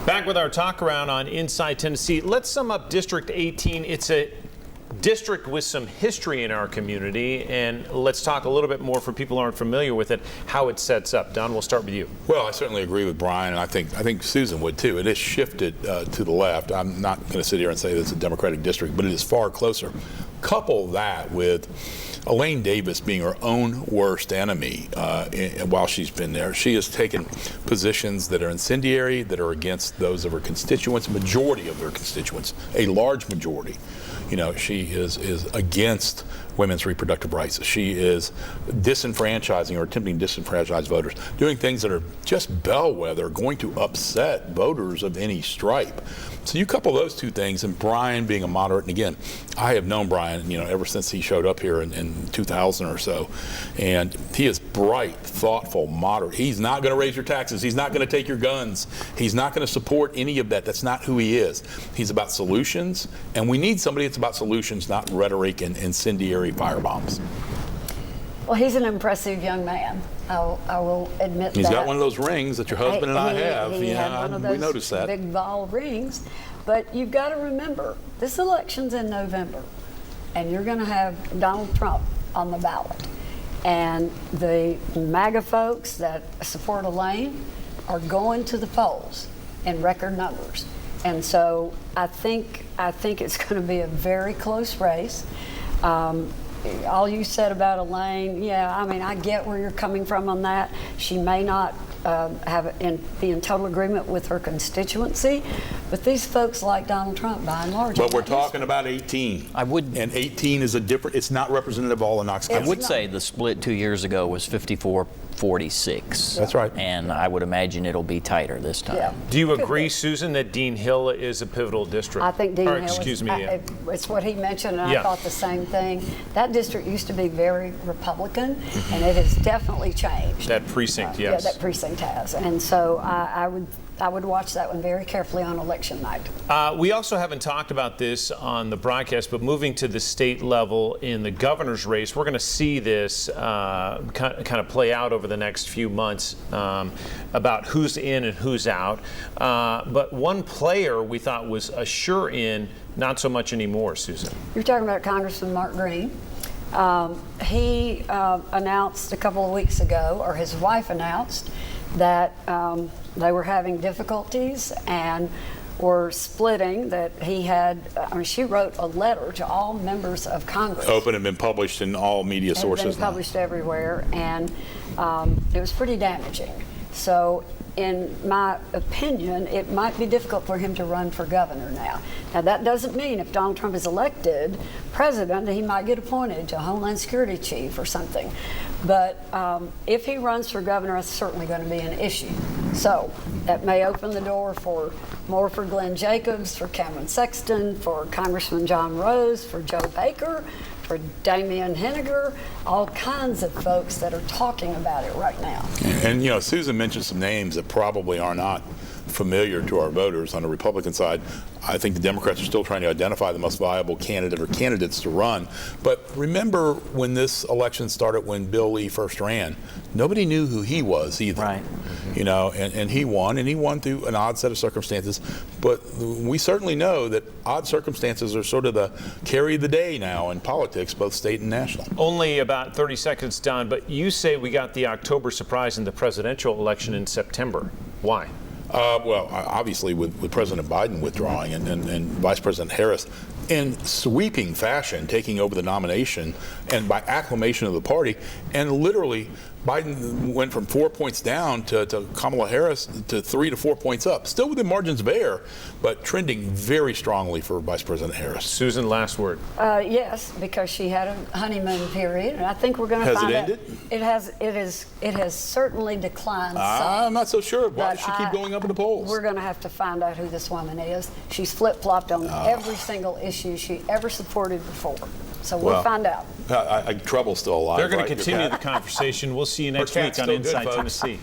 Back with our talk around on Inside Tennessee. Let's sum up District 18. It's a district with some history in our community, and let's talk a little bit more for people who aren't familiar with it, how it sets up. Don, we'll start with you. Well, I certainly agree with Bryan, and I think Susan would too. It is shifted to the left. I'm not going to sit here and say that it's a Democratic district, but it is far closer. Couple that with Elaine Davis being her own worst enemy while she's been there. She has taken positions that are incendiary, that are against those of her constituents, majority of their constituents, a large majority. You know, she is against women's reproductive rights. She is disenfranchising or attempting to disenfranchise voters, doing things that are just bellwether, going to upset voters of any stripe. So you couple those two things, and Bryan being a moderate, and again, I have known Bryan, ever since he showed up here in 2000 or so, and he is bright, thoughtful, moderate. He's not going to raise your taxes. He's not going to take your guns. He's not going to support any of that. That's not who he is. He's about solutions, and we need somebody that's about solutions, not rhetoric and incendiary firebombs. Well, he's an impressive young man. I will admit that. He's got one of those rings that your husband and I have. He had one of those we noticed that. big ball rings. But you've got to remember, this election's in November, and you're going to have Donald Trump on the ballot. And the MAGA folks that support Elaine are going to the polls in record numbers. And so I think it's going to be a very close race. All you said about Elaine, yeah, I mean, I get where you're coming from on that. She may not be in total agreement with her constituency, but these folks like Donald Trump, by and large. But we're talking about 18. And 18 is it's not representative of all of Knox County. I would say the split 2 years ago was 54-46. That's right. And I would imagine it'll be tighter this time. Yeah. Do you agree, Susan, that Dean Hill is a pivotal district? I think Dean Hill it's what he mentioned, and I thought the same thing. That district used to be very Republican, and it has definitely changed. That precinct, yes. Yeah, that precinct has. And so I would watch that one very carefully on election night. We also haven't talked about this on the broadcast, but moving to the state level in the governor's race, we're going to see this kind of play out over the next few months about who's in and who's out. But one player we thought was a sure in, not so much anymore, Susan. You're talking about Congressman Mark Green. He announced a couple of weeks ago, or his wife announced, that they were having difficulties and were splitting, that he had, she wrote a letter to all members of Congress. Open and been published in all media sources. It's been published everywhere, and it was pretty damaging. So in my opinion, it might be difficult for him to run for governor now. Now, that doesn't mean if Donald Trump is elected president, he might get appointed to Homeland Security chief or something. But if he runs for governor, it's certainly going to be an issue. So that may open the door for more for Glenn Jacobs, for Cameron Sexton, for Congressman John Rose, for Joe Baker, for Damian Henniger, all kinds of folks that are talking about it right now. And Susan mentioned some names that probably are not familiar to our voters on the Republican side. I think the Democrats are still trying to identify the most viable candidate or candidates to run. But remember when this election started, when Bill Lee first ran, nobody knew who he was either. Right. And he won through an odd set of circumstances. But we certainly know that odd circumstances are sort of the carry of the day now in politics, both state and national. Only about 30 seconds, Don, but you say we got the October surprise in the presidential election in September. Why? Well, obviously with President Biden withdrawing and Vice President Harris in sweeping fashion taking over the nomination and by acclamation of the party, and literally Biden went from 4 points down to Kamala Harris to 3 to 4 points up, still within margins of error, but trending very strongly for Vice President Harris. Susan, last word. Yes, because she had a honeymoon period, and I think we're going to find out. Has it ended? It has certainly declined some. I'm not so sure. Why does she keep going up in the polls? We're going to have to find out who this woman is. She's flip-flopped on every single issue she ever supported before. So we'll find out. Trouble's still alive. They're going to continue the conversation. We'll see you next week on Inside Tennessee.